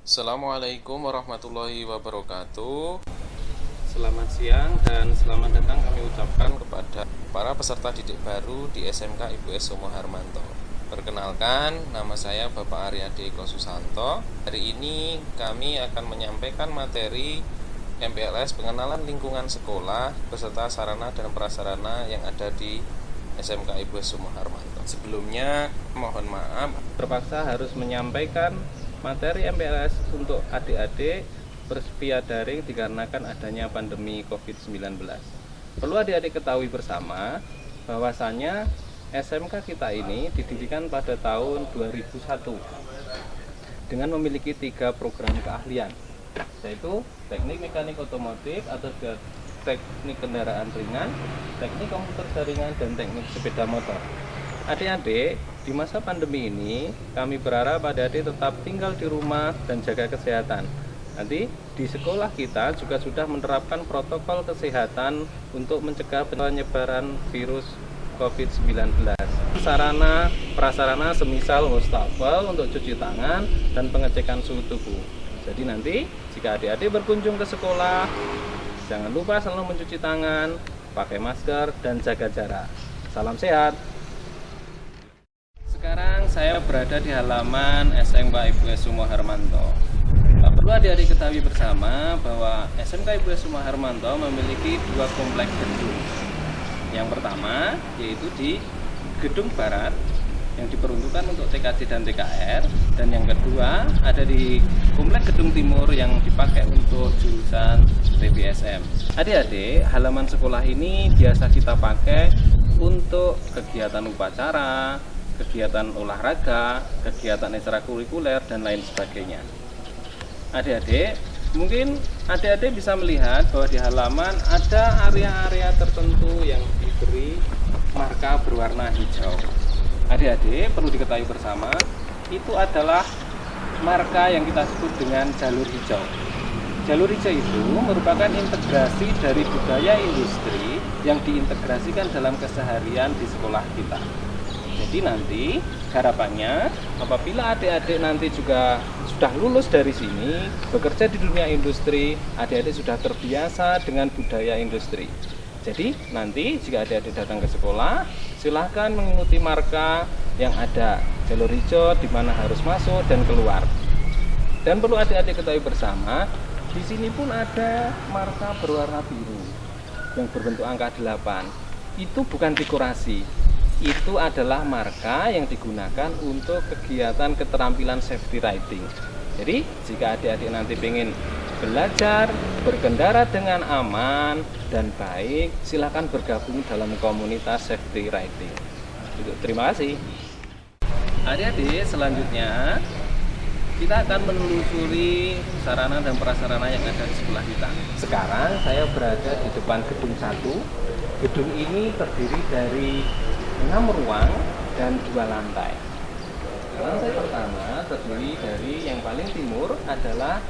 Assalamualaikum warahmatullahi wabarakatuh. Selamat siang dan selamat datang kami ucapkan Kepada para peserta didik baru di SMK Ibu S. Sumo Harmanto. Perkenalkan, nama saya Bapak Aryadi Eko Susanto. Hari ini kami akan menyampaikan materi MPLS pengenalan lingkungan sekolah beserta sarana dan prasarana yang ada di SMK Ibu S. Sumo Harmanto. Sebelumnya mohon maaf terpaksa harus menyampaikan materi MPLS untuk adik-adik via daring dikarenakan adanya pandemi COVID-19. Perlu adik-adik ketahui bersama bahwasannya SMK kita ini didirikan pada tahun 2001 dengan memiliki 3 program keahlian, yaitu teknik mekanik otomotif atau teknik kendaraan ringan, teknik komputer jaringan, dan teknik sepeda motor. Adik-adik, di masa pandemi ini kami berharap adik-adik tetap tinggal di rumah dan jaga kesehatan. Nanti di sekolah kita juga sudah menerapkan protokol kesehatan untuk mencegah penyebaran virus COVID-19. Sarana prasarana semisal wastafel untuk cuci tangan dan pengecekan suhu tubuh. Jadi nanti jika adik-adik berkunjung ke sekolah, jangan lupa selalu mencuci tangan, pakai masker, dan jaga jarak. Salam sehat. Sekarang saya berada di halaman SMK Ibu S. Sumo Harmanto. Perlu adik-adik ketahui bersama bahwa SMK Ibu S. Sumo Harmanto memiliki 2 komplek gedung. Yang pertama yaitu di Gedung Barat yang diperuntukkan untuk TKJ dan TKR, dan yang kedua ada di Komplek Gedung Timur yang dipakai untuk jurusan TBSM. Adik-adik, halaman sekolah ini biasa kita pakai untuk kegiatan upacara, kegiatan olahraga, kegiatan ekstrakurikuler, dan lain sebagainya. Adik-adik, mungkin adik-adik bisa melihat bahwa di halaman ada area-area tertentu yang diberi marka berwarna hijau. Adik-adik perlu diketahui bersama, itu adalah marka yang kita sebut dengan jalur hijau. Jalur hijau itu merupakan integrasi dari budaya industri yang diintegrasikan dalam keseharian di sekolah kita. Jadi nanti harapannya apabila adik-adik nanti juga sudah lulus dari sini bekerja di dunia industri, adik-adik sudah terbiasa dengan budaya industri. Jadi nanti jika adik-adik datang ke sekolah, silahkan mengikuti marka yang ada jalur hijau di mana harus masuk dan keluar. Dan perlu adik-adik ketahui bersama, di sini pun ada marka berwarna biru yang berbentuk angka 8. Itu bukan dekorasi. Itu adalah marka yang digunakan untuk kegiatan keterampilan safety riding. Jadi jika adik-adik nanti ingin belajar berkendara dengan aman dan baik, silakan bergabung dalam komunitas safety riding. Terima kasih. Adik-adik, selanjutnya kita akan menelusuri sarana dan prasarana yang ada di sekolah kita. Sekarang saya berada di depan gedung 1. Gedung ini terdiri dari 6 ruang dan 2 lantai. Lantai pertama terdiri dari yang paling timur adalah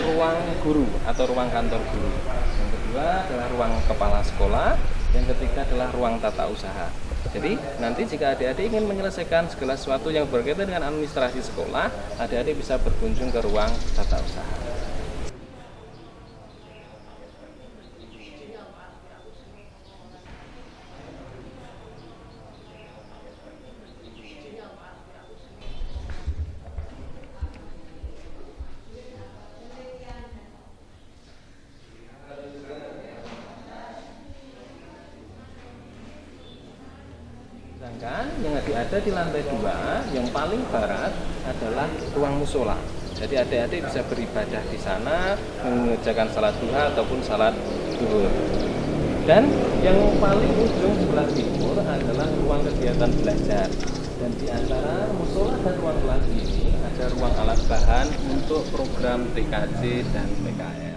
ruang guru atau ruang kantor guru. Yang kedua adalah ruang kepala sekolah. Yang ketiga adalah ruang tata usaha. Jadi nanti jika adik-adik ingin menyelesaikan segala sesuatu yang berkaitan dengan administrasi sekolah, adik-adik bisa berkunjung ke ruang tata usaha. Sedangkan yang ada di lantai 2 yang paling barat adalah ruang musola. Jadi adik-adik bisa beribadah di sana, mengerjakan salat duha ataupun salat zuhur. Dan yang paling ujung sebelah timur adalah ruang kegiatan belajar. Dan di antara musola dan ruang kelas ini ada ruang alat bahan untuk program TKJ dan PKR.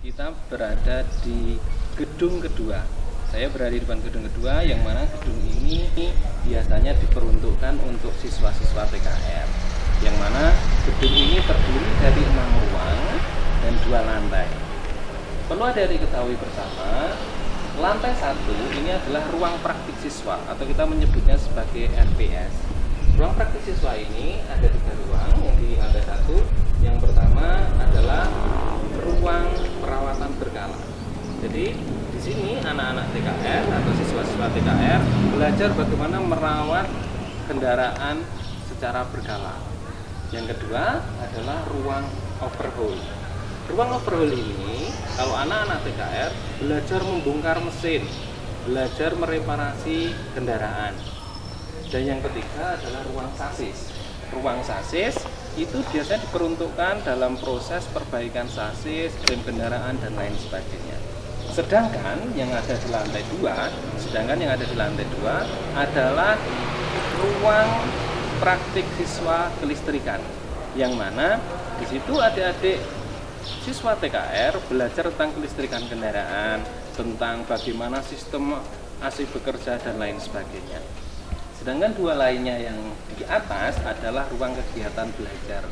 Kita berada di gedung kedua. Saya berada di depan gedung kedua, yang mana gedung ini biasanya diperuntukkan untuk siswa-siswa TKR. Yang mana gedung ini terdiri dari 6 ruang dan 2 lantai. Perlu adik-adik ketahui bersama lantai 1 ini adalah ruang praktik siswa atau kita menyebutnya sebagai RPS. Ruang praktik siswa ini ada 3 ruang yang di lantai 1. Yang pertama adalah ruang perawatan berkala. Jadi di sini anak-anak TKR atau siswa-siswa TKR belajar bagaimana merawat kendaraan secara berkala. Yang kedua adalah ruang overhaul. Ruang overhaul ini, kalau anak-anak TKR belajar membongkar mesin, belajar mereparasi kendaraan. Dan yang ketiga adalah ruang sasis. Ruang sasis itu biasanya diperuntukkan dalam proses perbaikan sasis, rem kendaraan, dan lain sebagainya. Sedangkan yang ada di lantai 2 adalah ruang praktik siswa kelistrikan, yang mana di situ adik-adik siswa TKR belajar tentang kelistrikan kendaraan, tentang bagaimana sistem AC bekerja dan lain sebagainya. Sedangkan 2 lainnya yang di atas adalah ruang kegiatan belajar.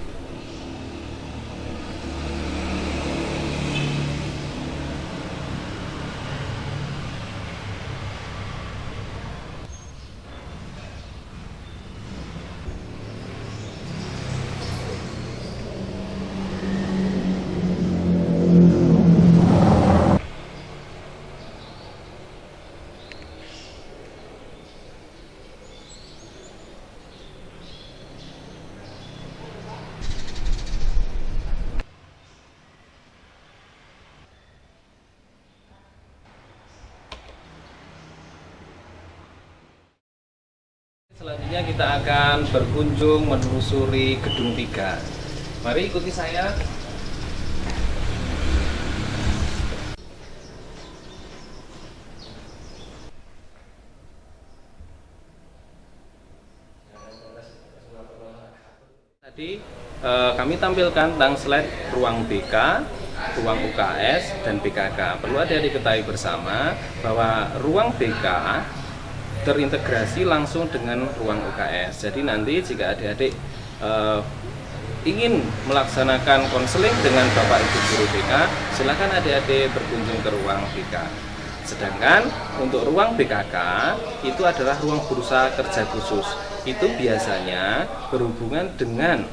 Selanjutnya kita akan berkunjung menelusuri gedung 3. Mari ikuti saya. Tadi kami tampilkan tentang slide ruang BK, ruang UKS, dan BKK. Perlu adik-adik diketahui bersama bahwa ruang BK terintegrasi langsung dengan ruang UKS. Jadi nanti jika adik-adik ingin melaksanakan konseling dengan Bapak Ibu Guru BK, silakan adik-adik berkunjung ke ruang BK. Sedangkan untuk ruang BKK itu adalah ruang bursa kerja khusus. Itu biasanya berhubungan dengan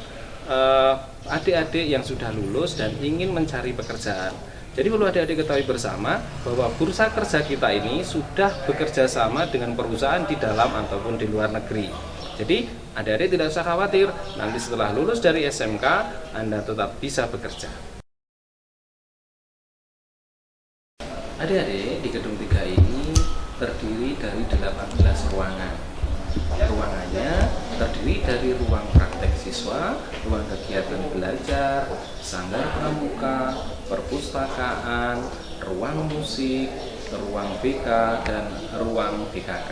adik-adik yang sudah lulus dan ingin mencari pekerjaan. Jadi perlu adik-adik ketahui bersama bahwa bursa kerja kita ini sudah bekerja sama dengan perusahaan di dalam ataupun di luar negeri. Jadi adik-adik tidak usah khawatir, nanti setelah lulus dari SMK Anda tetap bisa bekerja. Adik-adik, di gedung 3 ini terdiri dari 18 ruangan. Ruangannya terdiri dari ruang praktek siswa, ruang kegiatan belajar, sanggar pramuka, perpustakaan, ruang musik, ruang BK, dan ruang BKK.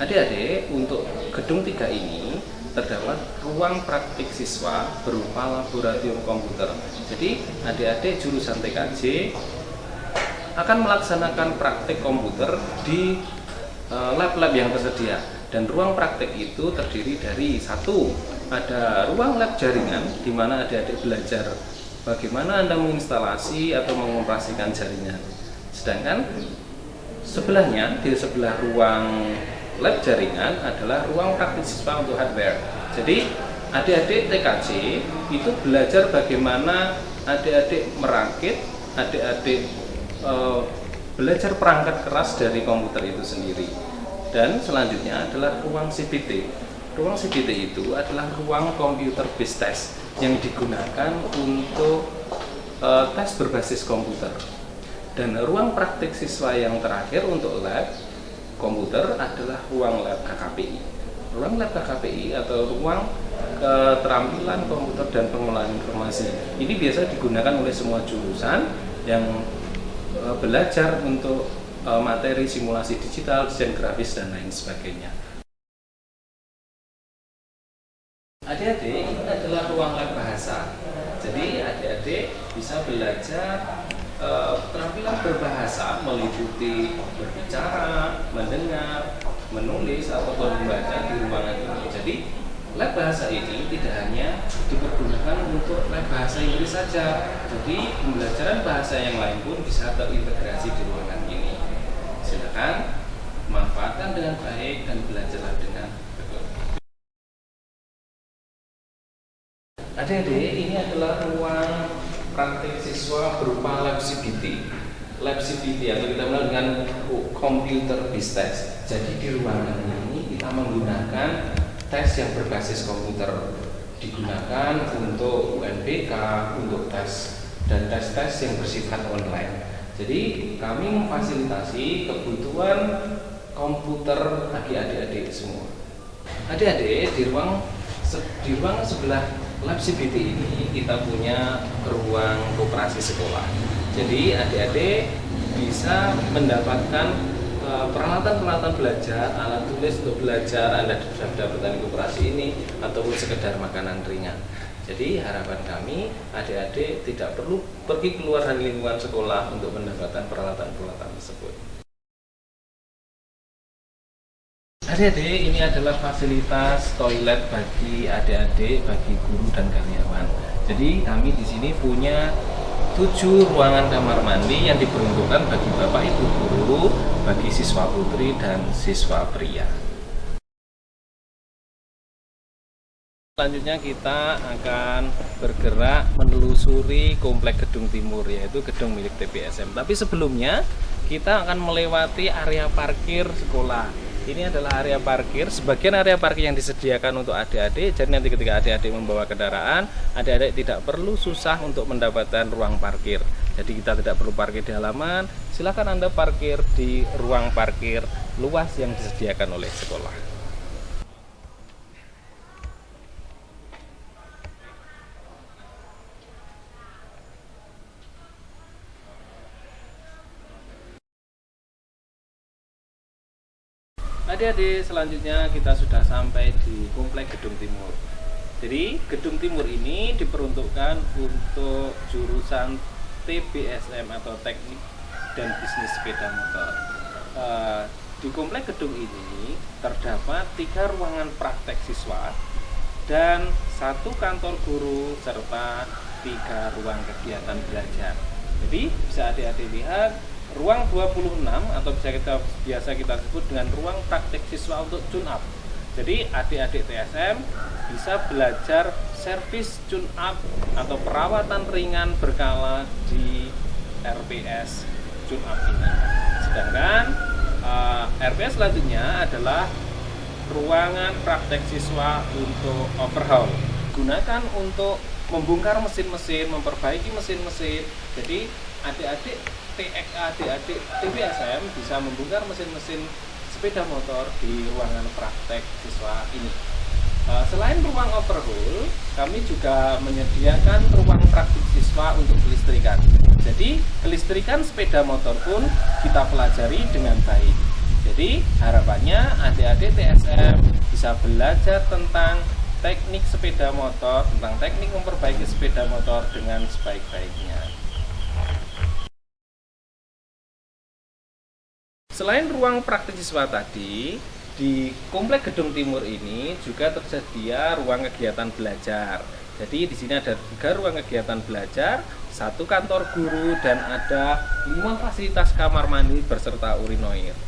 Adik-adik, untuk gedung 3 ini terdapat ruang praktik siswa berupa laboratorium komputer. Jadi adik-adik jurusan TKJ akan melaksanakan praktik komputer di lab-lab yang tersedia. Dan ruang praktek itu terdiri dari 1, ada ruang lab jaringan di mana adik-adik belajar bagaimana Anda menginstalasi atau mengoperasikan jaringan. Sedangkan sebelahnya, di sebelah ruang lab jaringan adalah ruang praktik siswa untuk hardware. Jadi adik-adik TKJ itu belajar bagaimana adik-adik merakit, adik-adik belajar perangkat keras dari komputer itu sendiri. Dan selanjutnya adalah ruang CBT. Ruang CBT itu adalah ruang computer based test yang digunakan untuk tes berbasis komputer. Dan ruang praktik siswa yang terakhir untuk lab komputer adalah ruang lab KKPI. Ruang lab KKPI atau ruang keterampilan komputer dan pengelolaan informasi. Ini biasa digunakan oleh semua jurusan yang belajar untuk materi simulasi digital, desain grafis, dan lain sebagainya. Adik-adik, ini adalah ruang lab bahasa. Jadi adik-adik bisa belajar keterampilan berbahasa meliputi berbicara, mendengar, menulis, ataupun membaca di ruangan ini. Jadi lab bahasa ini tidak hanya dipergunakan untuk lab bahasa Inggris saja. Jadi pembelajaran bahasa yang lain pun bisa terintegrasi di ruangan ini. Silakan manfaatkan dengan baik dan belajarlah dengan betul. Adik-adik, ini adalah ruang praktik siswa berupa lab CBT. Lab CBT atau kita kenal dengan computer based test. Jadi di ruangan ini kita menggunakan tes yang berbasis komputer, digunakan untuk UNBK, untuk tes dan tes-tes yang bersifat online. Jadi kami memfasilitasi kebutuhan komputer bagi adik-adik semua. Adik-adik, di ruang sebelah lab CBT ini kita punya ruang koperasi sekolah. Jadi adik-adik bisa mendapatkan peralatan-peralatan belajar, alat tulis untuk belajar Anda bisa mendapatkan di koperasi ini ataupun sekedar makanan ringan. Jadi harapan kami adik-adik tidak perlu pergi keluar dari lingkungan sekolah untuk mendapatkan peralatan-peralatan tersebut. Adik-adik, ini adalah fasilitas toilet bagi adik-adik, bagi guru dan karyawan. Jadi kami di sini punya 7 ruangan kamar mandi yang diperuntukkan bagi Bapak Ibu guru, bagi siswa putri dan siswa pria. Selanjutnya kita akan bergerak menelusuri komplek Gedung Timur, yaitu gedung milik TPSM. Tapi sebelumnya kita akan melewati area parkir sekolah. Ini adalah area parkir, sebagian area parkir yang disediakan untuk adik-adik. Jadi nanti ketika adik-adik membawa kendaraan, adik-adik tidak perlu susah untuk mendapatkan ruang parkir. Jadi kita tidak perlu parkir di halaman, silakan Anda parkir di ruang parkir luas yang disediakan oleh sekolah. Adik-adik, selanjutnya kita sudah sampai di komplek Gedung Timur. Jadi Gedung Timur ini diperuntukkan untuk jurusan TBSM atau Teknik dan Bisnis Sepeda Motor. Di komplek gedung ini terdapat 3 ruangan praktek siswa dan 1 kantor guru serta 3 ruang kegiatan belajar. Jadi bisa adik-adik lihat ruang 26 atau biasa kita sebut dengan ruang praktek siswa untuk tune up. Jadi adik-adik TSM bisa belajar servis tune up atau perawatan ringan berkala di RPS tune up ini. Sedangkan RPS selanjutnya adalah ruangan praktek siswa untuk overhaul. Gunakan untuk membongkar mesin-mesin, memperbaiki mesin-mesin. Jadi adik-adik TBSM bisa membongkar mesin-mesin sepeda motor di ruangan praktek siswa ini. Selain ruang overhaul, kami juga menyediakan ruang praktik siswa untuk kelistrikan. Jadi kelistrikan sepeda motor pun kita pelajari dengan baik. Jadi harapannya adik-adik TSM bisa belajar tentang teknik sepeda motor, tentang teknik memperbaiki sepeda motor dengan sebaik-baiknya. Selain ruang praktik siswa tadi, di komplek Gedung Timur ini juga tersedia ruang kegiatan belajar. Jadi di sini ada 3 ruang kegiatan belajar, 1 kantor guru, dan ada 5 fasilitas kamar mandi berserta urinoir.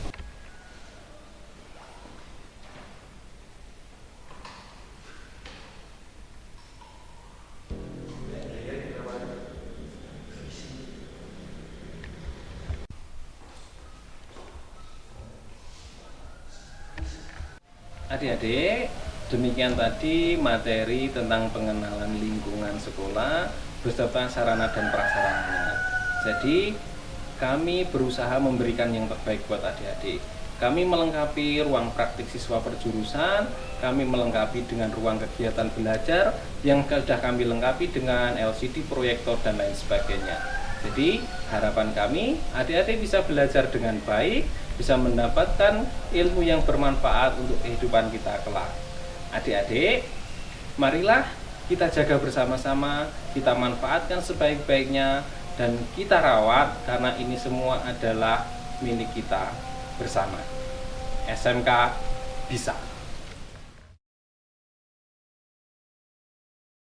Adik-adik, demikian tadi materi tentang pengenalan lingkungan sekolah beserta sarana dan prasarananya. Jadi, kami berusaha memberikan yang terbaik buat adik-adik. Kami melengkapi ruang praktik siswa perjurusan, kami melengkapi dengan ruang kegiatan belajar yang sudah kami lengkapi dengan LCD, proyektor, dan lain sebagainya. Jadi, harapan kami adik-adik bisa belajar dengan baik, bisa mendapatkan ilmu yang bermanfaat untuk kehidupan kita kelak. Adik-adik, marilah kita jaga bersama-sama, kita manfaatkan sebaik-baiknya, dan kita rawat karena ini semua adalah milik kita bersama. SMK bisa.